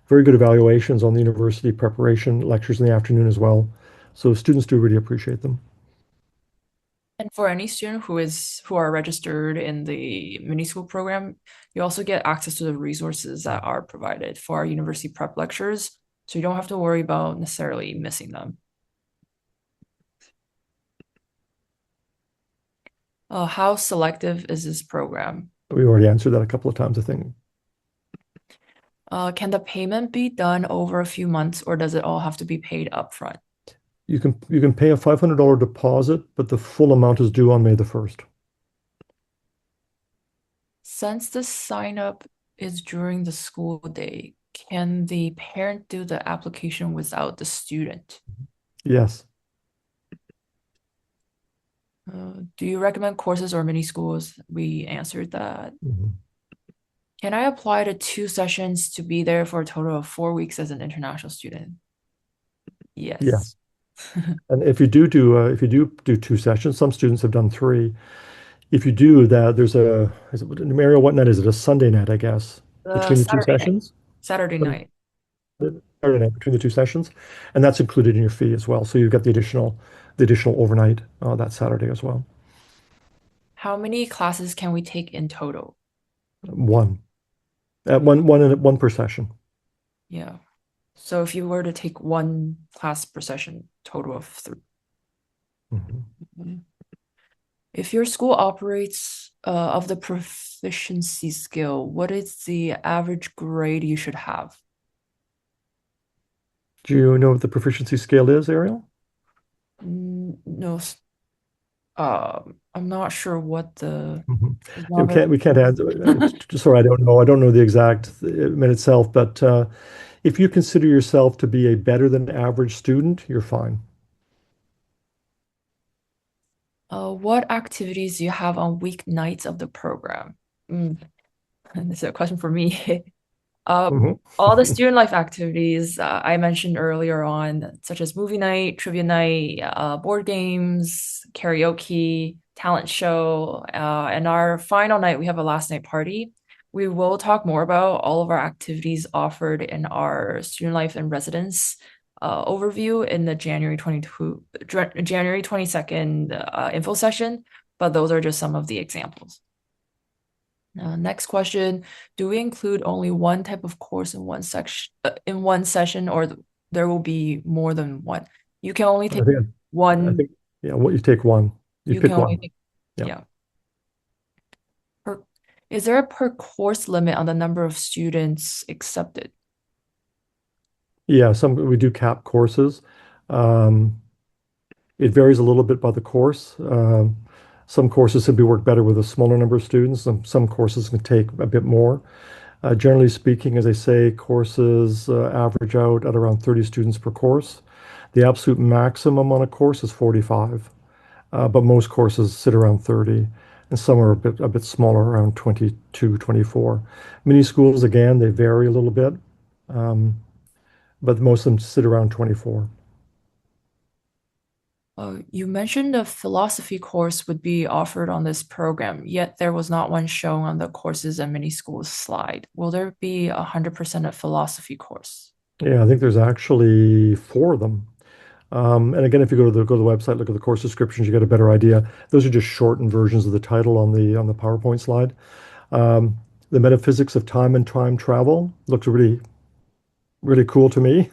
B: very good evaluations on the university preparation lectures in the afternoon as well. So students do really appreciate them.
A: And for any student who are registered in the mini school program, you also get access to the resources that are provided for our university prep lectures, so you don't have to worry about necessarily missing them. How selective is this program?
B: We already answered that a couple of times, I think.
A: Can the payment be done over a few months, or does it all have to be paid upfront?
B: You can pay a $500 deposit, but the full amount is due on May the 1st.
A: Since the sign up is during the school day, can the parent do the application without the student?
B: Yes.
A: Do you recommend courses or mini schools? We answered that.
B: Mhm.
A: Can I apply to 2 sessions to be there for a total of 4 weeks as an international student? Yes.
B: Yes. And if you do 2 sessions, some students have done three. If you do that, Mario, what night is it? A Sunday night, I guess, between the two
A: Saturday night.
B: sessions?
A: Saturday
B: Sun-
A: night.
B: Saturday night between the two sessions, and that's included in your fee as well. So you've got the additional overnight that Saturday as well.
A: How many classes can we take in total?
B: One at one per session.
A: Yeah. So if you were to take one class per session, total of 3.
B: Mhm.
A: Mhm. If your school operates of the proficiency scale, what is the average grade you should have?
B: Do you know what the proficiency scale is, Ariel?
A: No, I'm not sure what the
B: Mhm. Yeah,
A: genre.
B: we can't add. Sorry, I don't know the exact minute itself, but if you consider yourself to be a better than average student, you're fine.
A: What activities do you have on weeknights of the program? Mm, this is a question for me. Uh,
B: Mhm.
A: all the student life activities I mentioned earlier on, such as movie night, trivia night, board games, karaoke, talent show, and our final night, we have a last night party. We will talk more about all of our activities offered in our student life and residence overview in the January 22nd info session, but those are just some of the examples. Next question, do we include only one type of course in one section in one session, or there will be more than one? You can only
B: I
A: take
B: think, I
A: one,
B: think, yeah, what you take one, you
A: you can
B: pick
A: only
B: one.
A: take,
B: Yeah.
A: yeah. Per, is there a per course limit on the number of students accepted?
B: Yeah, we do cap courses. Um, it varies a little bit by the course. Some courses simply work better with a smaller number of students. Some courses can take a bit more. Generally speaking, as I say, courses average out at around 30 students per course. The absolute maximum on a course is 45, but most courses sit around 30, and some are a bit smaller, around 22, 24. Mini schools, again, they vary a little bit, um, but most of them sit around 24.
A: You mentioned a philosophy course would be offered on this program, yet there was not one shown on the courses and mini schools slide. Will there be 100% a philosophy course?
B: Yeah, I think there's actually four of them. And again, if you go to the website, look at the course descriptions, you get a better idea. Those are just shortened versions of the title on the PowerPoint slide. Um, the metaphysics of time and time travel looks really cool to me.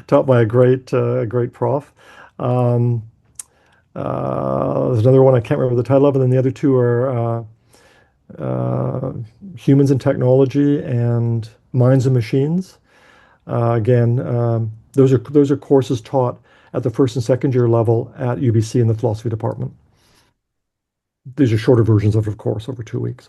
B: Taught by a great prof. Um, there's another one I can't remember the title of, and then the other two are uh, humans and technology and minds and machines. Again, those are courses taught at the first and second year level at UBC in the philosophy department. These are shorter versions of course, over 2 weeks.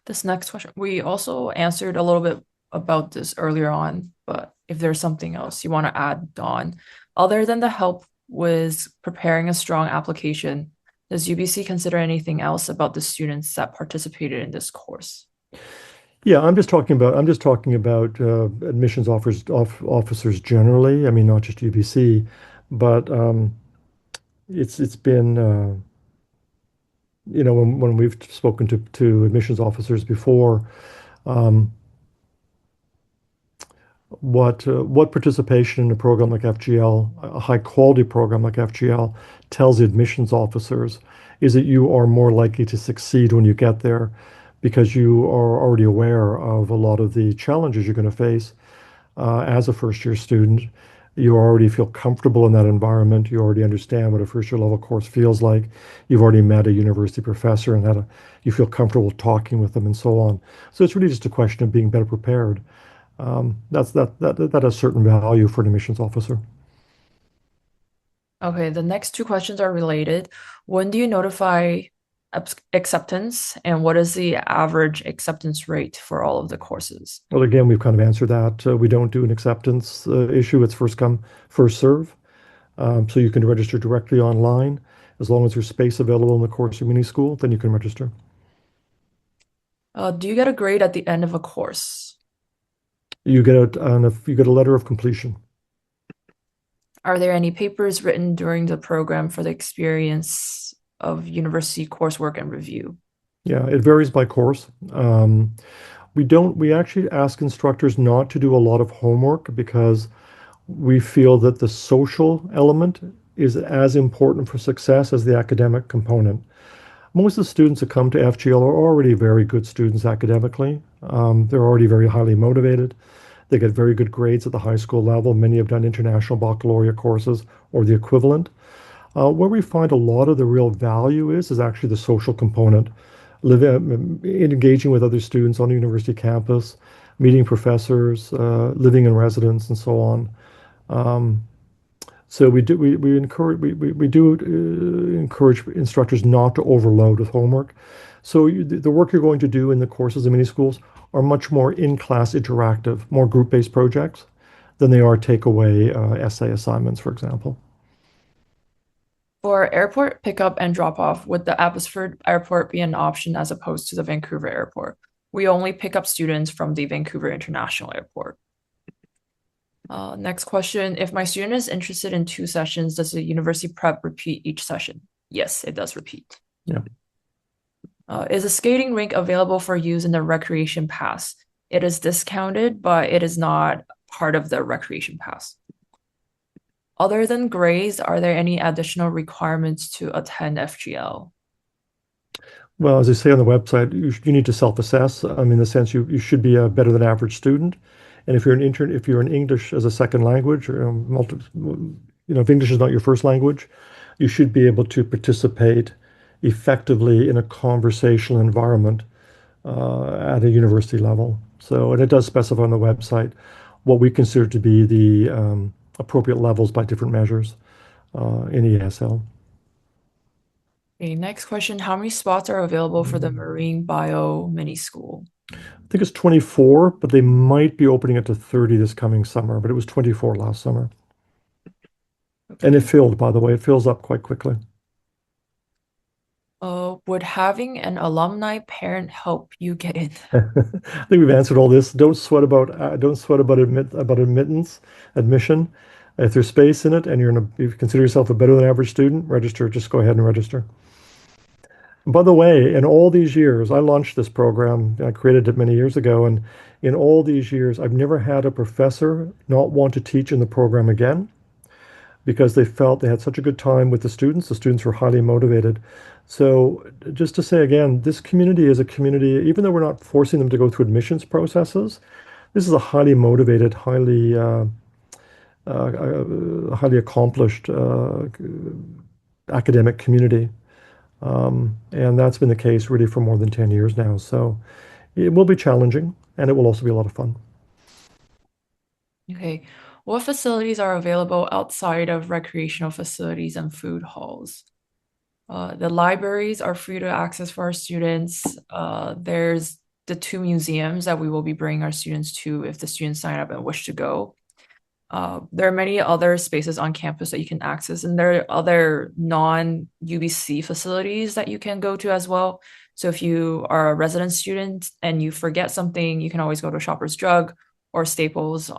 A: This next question, we also answered a little bit about this earlier on, but if there's something else you want to add on, other than the help with preparing a strong application, does UBC consider anything else about the students that participated in this course?
B: Yeah, I'm just talking about admissions officers generally. I mean, not just UBC, but it's been when we've spoken to admissions officers before, um, what participation in a program like FGL, a high quality program like FGL, tells the admissions officers is that you are more likely to succeed when you get there because you are already aware of a lot of the challenges you're going to face as a first year student. You already feel comfortable in that environment. You already understand what a first year level course feels like. You've already met a university professor and you feel comfortable talking with them and so on. So it's really just a question of being better prepared. That has certain value for an admissions officer.
A: Okay, the next two questions are related. When do you notify acceptance, and what is the average acceptance rate for all of the courses?
B: Well, again, we've kind of answered that. We don't do an acceptance issue. It's first come, first serve. So you can register directly online. As long as there's space available in the course or mini school, then you can register.
A: Do you get a grade at the end of a course?
B: You get a letter of completion.
A: Are there any papers written during the program for the experience of university coursework and review?
B: Yeah, it varies by course. We actually ask instructors not to do a lot of homework because we feel that the social element is as important for success as the academic component. Most of the students that come to FGL are already very good students academically. They're already very highly motivated. They get very good grades at the high school level. Many have done international baccalaureate courses or the equivalent. Where we find a lot of the real value is actually the social component, engaging with other students on the university campus, meeting professors, living in residence, and so on. Um, So we encourage we do encourage instructors not to overload with homework. So the work you're going to do in the courses in many schools are much more in-class interactive, more group-based projects than they are takeaway essay assignments, for example.
A: For airport pickup and drop off, would the Abbotsford Airport be an option as opposed to the Vancouver Airport? We only pick up students from the Vancouver International Airport. Next question. If my student is interested in two sessions, does the university prep repeat each session? Yes, it does repeat.
B: Yeah.
A: Is a skating rink available for use in the recreation pass? It is discounted, but it is not part of the recreation pass. Other than grades, are there any additional requirements to attend FGL?
B: Well, as I say on the website, you need to self-assess. In the sense you should be a better than average student. And if you're an English as a second language, or if English is not your first language, you should be able to participate effectively in a conversational environment at a university level. So, and it does specify on the website what we consider to be the appropriate levels by different measures in ESL.
A: Okay, next question. How many spots are available for the marine bio mini school?
B: I think it's 24, but they might be opening it to 30 this coming summer, but it was 24 last summer. And it
A: Okay.
B: filled, by the way, it fills up quite quickly.
A: Would having an alumni parent help you get in?
B: I think we've answered all this. Don't sweat about admission. If there's space in it and you consider yourself a better than average student, register. Just go ahead and register. By the way, in all these years, I launched this program. I created it many years ago, and in all these years, I've never had a professor not want to teach in the program again because they felt they had such a good time with the students. The students were highly motivated. So, just to say again, this community is a community, even though we're not forcing them to go through admissions processes, this is a highly motivated, highly accomplished academic community. And that's been the case really for more than 10 years now. So it will be challenging and it will also be a lot of fun.
A: Okay. What facilities are available outside of recreational facilities and food halls? The libraries are free to access for our students. There's the two museums that we will be bringing our students to if the students sign up and wish to go. There are many other spaces on campus that you can access, and there are other non-UBC facilities that you can go to as well. So if you are a resident student and you forget something, you can always go to Shoppers Drug or Staples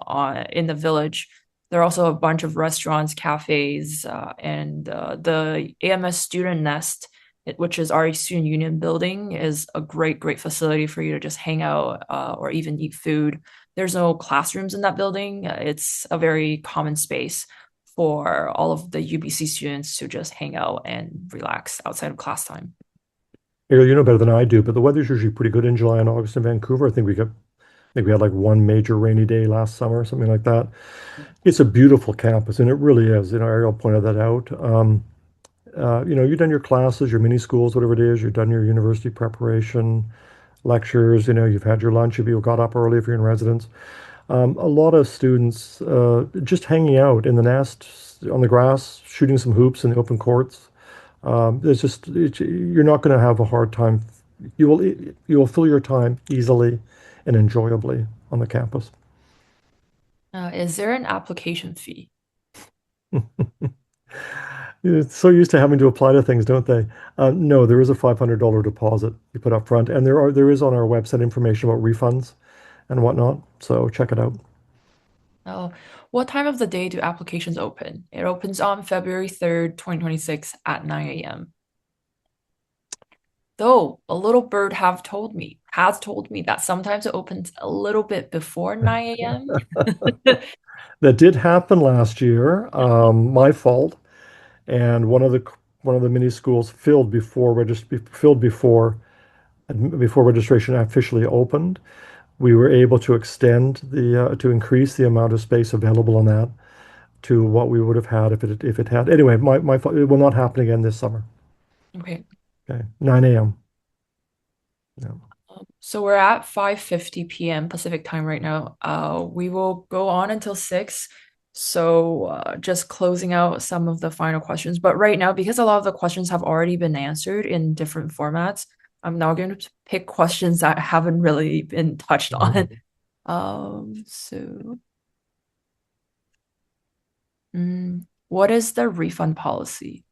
A: in the village. There are also a bunch of restaurants, cafes, and the AMS Student Nest, which is our student union building, is a great facility for you to just hang out or even eat food. There's no classrooms in that building. It's a very common space for all of the UBC students to just hang out and relax outside of class time.
B: Ariel, you know better than I do, but the weather's usually pretty good in July and August in Vancouver. I think we had like one major rainy day last summer, something like that. It's a beautiful campus, and it really is. Ariel pointed that out. You've done your classes, your mini schools, whatever it is. You've done your university preparation, lectures. You've had your lunch if you got up early if you're in residence. A lot of students just hanging out in the nest, on the grass, shooting some hoops in the open courts. You're not going to have a hard time. You will fill your time easily and enjoyably on the campus.
A: Is there an application fee?
B: It's so used to having to apply to things, don't they? No, there is a $500 deposit you put up front, and there is on our website information about refunds and whatnot. So check it out.
A: Uh, what time of the day do applications open? It opens on February 3rd, 2026 at 9 a.m. Though a little bird has told me that sometimes it opens a little bit before 9 a.m.
B: That did happen last year. My fault. And one of the mini schools filled before registration officially opened. We were able to to increase the amount of space available on that to what we would have had if it had. Anyway, my fault. It will not happen again this summer.
A: Okay.
B: Okay, 9 a.m. Yeah.
A: So we're at 5:50 p.m. Pacific time right now. We will go on until 6. So just closing out some of the final questions. But right now, because a lot of the questions have already been answered in different formats, I'm now going to pick questions that haven't really been touched on.
B: Mhm.
A: So what is the refund policy?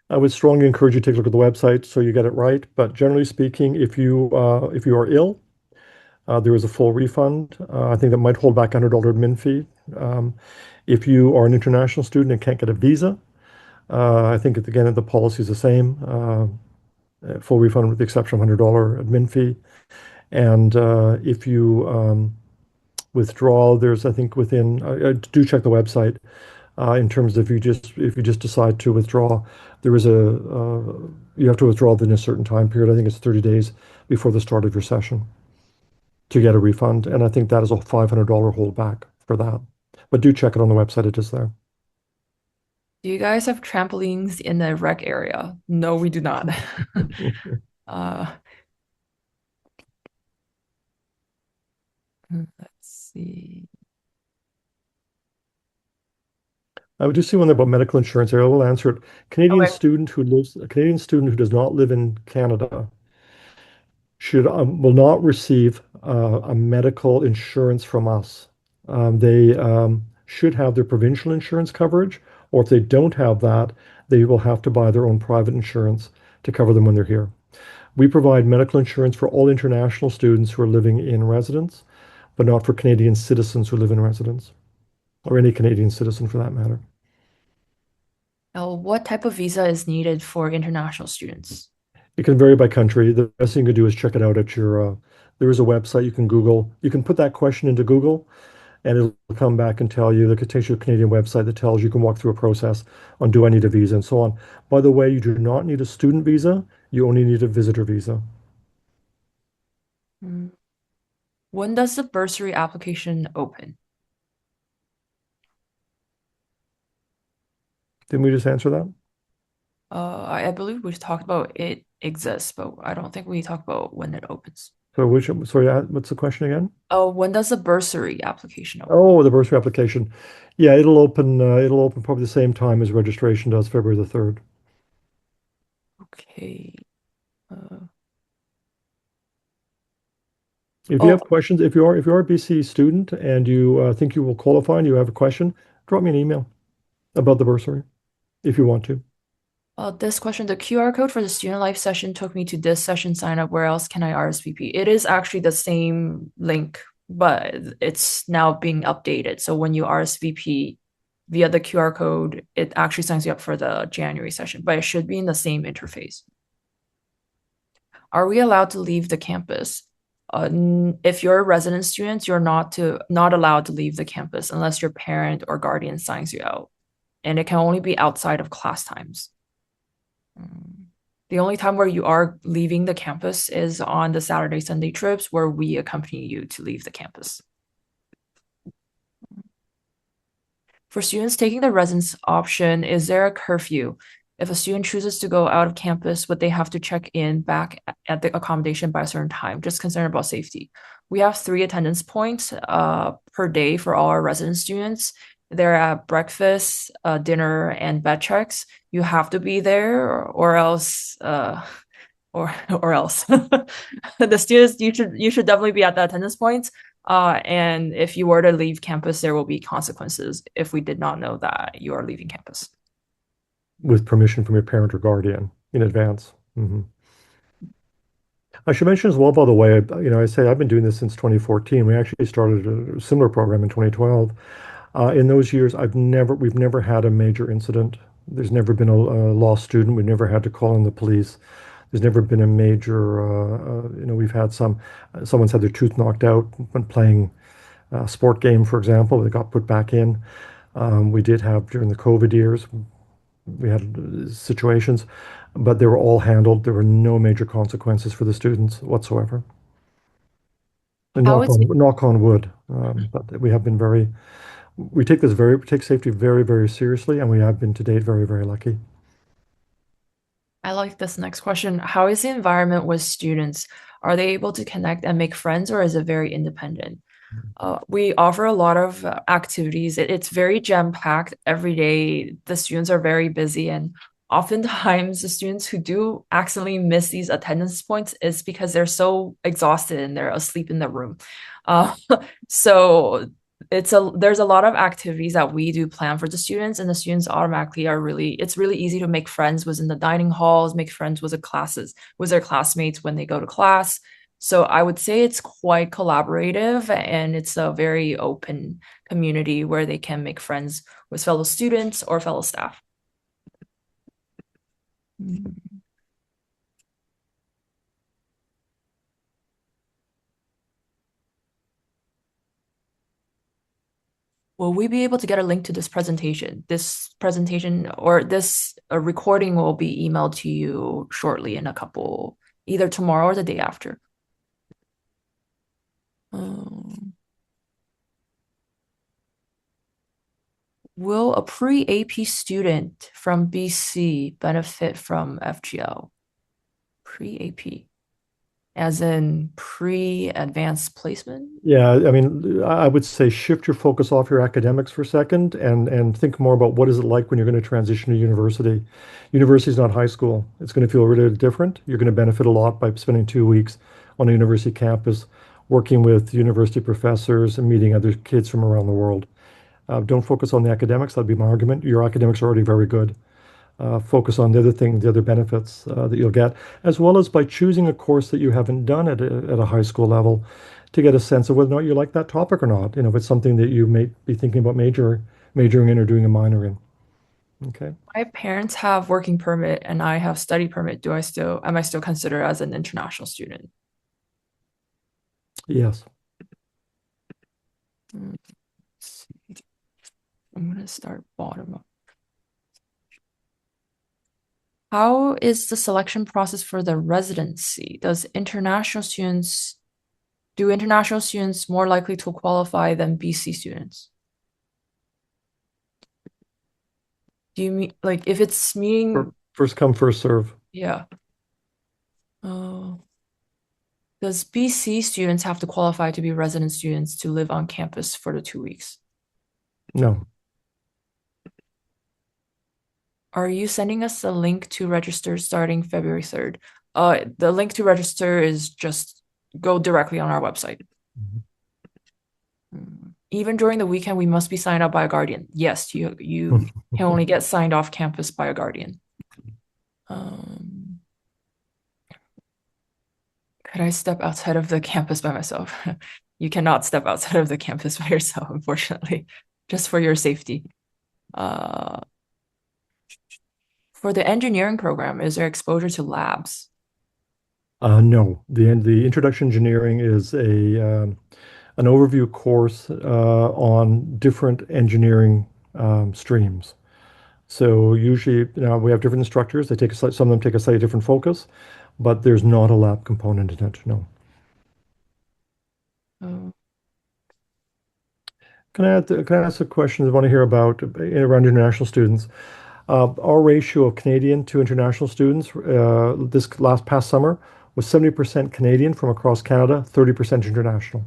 B: I would strongly encourage you to take a look at the website so you get it right. But generally speaking, if you are ill, there is a full refund. I think that might hold back $100 admin fee. Um, if you are an international student and can't get a visa, I think again the policy is the same. Full refund with the exception of $100 admin fee. And if you withdraw, there's I think within do check the website in terms of if you just decide to withdraw, there is you have to withdraw within a certain time period. I think it's 30 days before the start of your session to get a refund, and I think that is a $500 holdback for that. But do check it on the website; it is there.
A: Do you guys have trampolines in the rec area? No, we do not. uh, let's see.
B: I would just see one there about medical insurance. I will answer it.
A: Okay.
B: A Canadian student who does not live in Canada should will not receive a medical insurance from us. They should have their provincial insurance coverage, or if they don't have that, they will have to buy their own private insurance to cover them when they're here. We provide medical insurance for all international students who are living in residence, but not for Canadian citizens who live in residence, or any Canadian citizen for that matter.
A: What type of visa is needed for international students?
B: It can vary by country. The best thing you can do is check it out at there is a website you can Google. You can put that question into Google and it'll come back and tell you, the takes you to a Canadian website that tells you can walk through a process on do I need a visa and so on. By the way, you do not need a student visa. You only need a visitor visa.
A: Mm. When does the bursary application open?
B: Didn't we just answer that?
A: I believe we talked about it exists, but I don't think we talked about when it opens.
B: So sorry, what's the question again?
A: Oh, when does the bursary application open?
B: Oh, the bursary application. Yeah, it'll open probably the same time as registration does, February the 3rd.
A: Okay. Uh,
B: If you
A: oh,
B: have questions, if you are a BC student and you think you will qualify and you have a question, drop me an email about the bursary if you want to.
A: this question, the QR code for the student life session took me to this session sign up. Where else can I RSVP? It is actually the same link, but it's now being updated. So when you RSVP via the QR code, it actually signs you up for the January session, but it should be in the same interface. Are we allowed to leave the campus? If you're a resident student, you're not allowed to leave the campus unless your parent or guardian signs you out, and it can only be outside of class times. The only time where you are leaving the campus is on the Saturday, Sunday trips where we accompany you to leave the campus. For students taking the residence option, is there a curfew? If a student chooses to go out of campus, would they have to check in back at the accommodation by a certain time? Just concerned about safety. We have 3 attendance points per day for all our resident students. They're at breakfast, dinner, and bed checks. You have to be there, or else, or else. The students, you should definitely be at the attendance points. And if you were to leave campus, there will be consequences if we did not know that you are leaving campus.
B: With permission from your parent or guardian in advance. I should mention as well, by the way, I say I've been doing this since 2014. We actually started a similar program in 2012. In those years, we've never had a major incident. There's never been a lost student. We've never had to call in the police. There's never been a major, we've had someone's had their tooth knocked out when playing a sport game, for example. They got put back in. We did have during the COVID years, we had situations, but they were all handled. There were no major consequences for the students whatsoever. And
A: How is
B: knock on wood. But we take safety very, very seriously, and we have been to date very, very lucky.
A: I like this next question. How is the environment with students? Are they able to connect and make friends, or is it very independent? We offer a lot of activities. It's very jam-packed every day. The students are very busy, and oftentimes the students who do accidentally miss these attendance points is because they're so exhausted and they're asleep in the room. Uh, so there's a lot of activities that we do plan for the students, and the students automatically it's really easy to make friends within the dining halls, make friends with the classes, with their classmates when they go to class. So I would say it's quite collaborative and it's a very open community where they can make friends with fellow students or fellow staff. Will we be able to get a link to this presentation? This presentation or this recording will be emailed to you shortly in a couple, either tomorrow or the day after. Um, will a pre-AP student from BC benefit from FGL? Pre-AP, as in pre-advanced placement?
B: Yeah, I mean, I would say shift your focus off your academics for a second and think more about what is it like when you're going to transition to university. University is not high school. It's going to feel really different. You're going to benefit a lot by spending 2 weeks on a university campus, working with university professors and meeting other kids from around the world. Don't focus on the academics. That'd be my argument. Your academics are already very good. Focus on the other thing, the other benefits that you'll get, as well as by choosing a course that you haven't done at a high school level to get a sense of whether or not you like that topic or not. If it's something that you may be thinking about majoring in or doing a minor in. Okay.
A: My parents have working permit and I have study permit. Am I still considered as an international student?
B: Yes.
A: Let's see. I'm gonna start bottom up. How is the selection process for the residency? Do international students more likely to qualify than BC students? Do you mean like if it's meaning,
B: First come, first serve.
A: yeah. Oh, does BC students have to qualify to be resident students to live on campus for the 2 weeks?
B: No.
A: Are you sending us a link to register starting February 3rd? The link to register is just go directly on our website. Even during the weekend, we must be signed up by a guardian. Yes, you can only get signed off campus by a guardian. Could I step outside of the campus by myself? You cannot step outside of the campus by yourself, unfortunately, just for your safety. For the engineering program, is there exposure to labs?
B: No. The introduction engineering is an overview course on different engineering streams. So usually, we have different instructors. Some of them take a slightly different focus, but there's not a lab component in it. No.
A: Oh.
B: Can I ask a question I want to hear about around international students? Our ratio of Canadian to international students this past summer was 70% Canadian from across Canada, 30% international.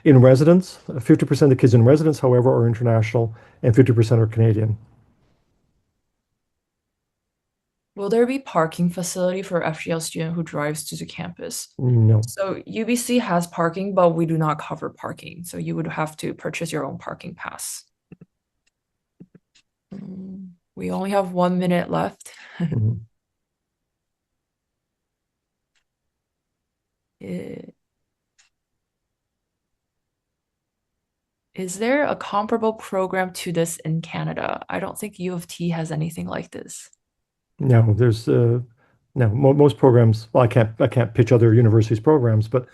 B: In residence, 50% of the kids in residence, however, are international and 50% are Canadian.
A: Will there be parking facility for FGL student who drives to the campus?
B: No.
A: So UBC has parking, but we do not cover parking. So you would have to purchase your own parking pass. We only have 1 minute left.
B: Mhm.
A: Is there a comparable program to this in Canada? I don't think U of T has anything like this.
B: No, there's no most programs. Well, I can't pitch other universities' programs, but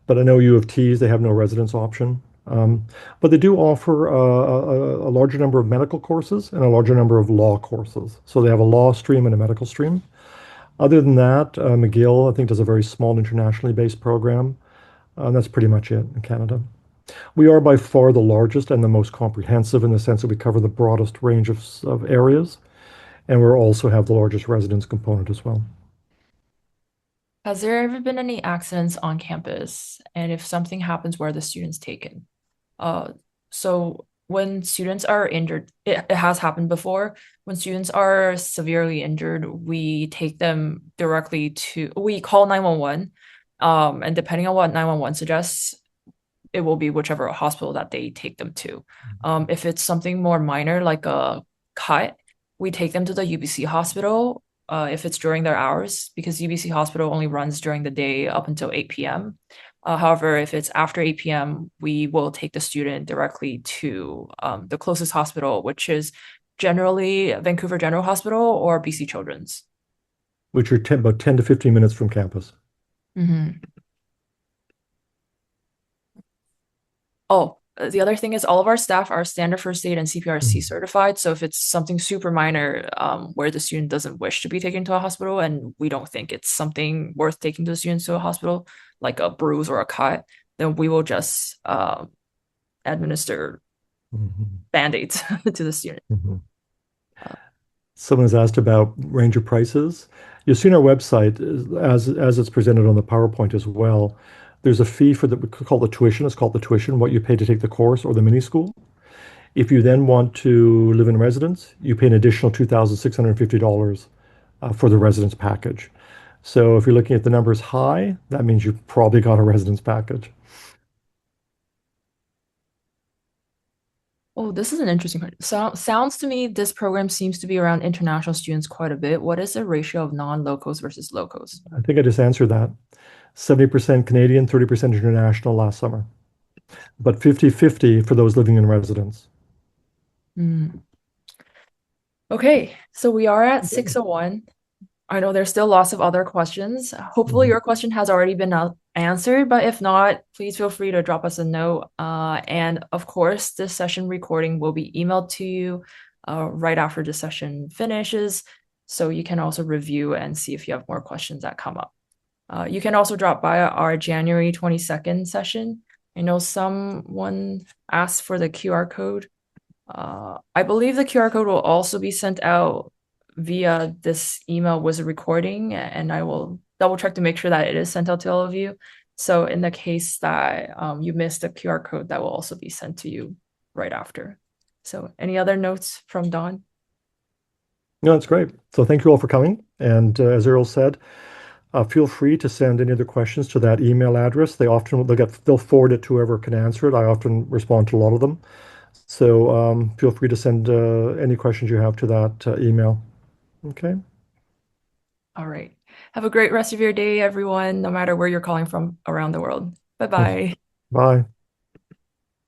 B: I know U of T's they have no residence option. But they do offer a larger number of medical courses and a larger number of law courses. So they have a law stream and a medical stream. Other than that, McGill, I think, does a very small internationally based program. That's pretty much it in Canada. We are by far the largest and the most comprehensive in the sense that we cover the broadest range of areas, and we also have the largest residence component as well.
A: Has there ever been any accidents on campus? And if something happens, where are the students taken? Uh, so when students are injured, it has happened before. When students are severely injured, we take them directly to, we call 911. And depending on what 911 suggests, it will be whichever hospital that they take them to. If it's something more minor, like a cut, we take them to the UBC hospital if it's during their hours, because UBC hospital only runs during the day up until 8 p.m. However, if it's after 8 p.m., we will take the student directly to the closest hospital, which is generally Vancouver General Hospital or BC Children's.
B: Which are about 10 to 15 minutes from campus.
A: Mhm. Oh, the other thing is all of our staff are standard first aid and CPRC
B: Mhm.
A: certified. So if it's something super minor, where the student doesn't wish to be taken to a hospital and we don't think it's something worth taking the students to a hospital, like a bruise or a cut, then we will just administer
B: Mhm.
A: band-aids to the student.
B: Mhm.
A: Uh,
B: Someone has asked about range of prices. You'll see on our website, as it's presented on the PowerPoint as well, there's a fee for the we call the tuition. It's called the tuition, what you pay to take the course or the mini school. If you then want to live in residence, you pay an additional $2,650 for the residence package. So if you're looking at the numbers high, that means you've probably got a residence package.
A: oh, this is an interesting question. So sounds to me this program seems to be around international students quite a bit. What is the ratio of non-locals versus locals?
B: I think I just answered that. 70% Canadian, 30% international last summer, but 50-50 for those living in residence.
A: Hmm. Okay, so we are at
B: Okay.
A: 6:01. I know there's still lots of other questions. Hopefully,
B: Mhm.
A: your question has already been answered, but if not, please feel free to drop us a note. And of course, this session recording will be emailed to you right after the session finishes, so you can also review and see if you have more questions that come up. You can also drop by our January 22nd session. I know someone asked for the QR code. I believe the QR code will also be sent out via this email with a recording, and I will double check to make sure that it is sent out to all of you. So in the case that you missed the QR code, that will also be sent to you right after. So any other notes from Dawn?
B: No, that's great. So thank you all for coming. And as Earl said, feel free to send any other questions to that email address. They'll forward it to whoever can answer it. I often respond to a lot of them. So feel free to send any questions you have to that email. Okay.
A: All right. Have a great rest of your day, everyone, no matter where you're calling from around the world. Bye-bye.
B: Bye.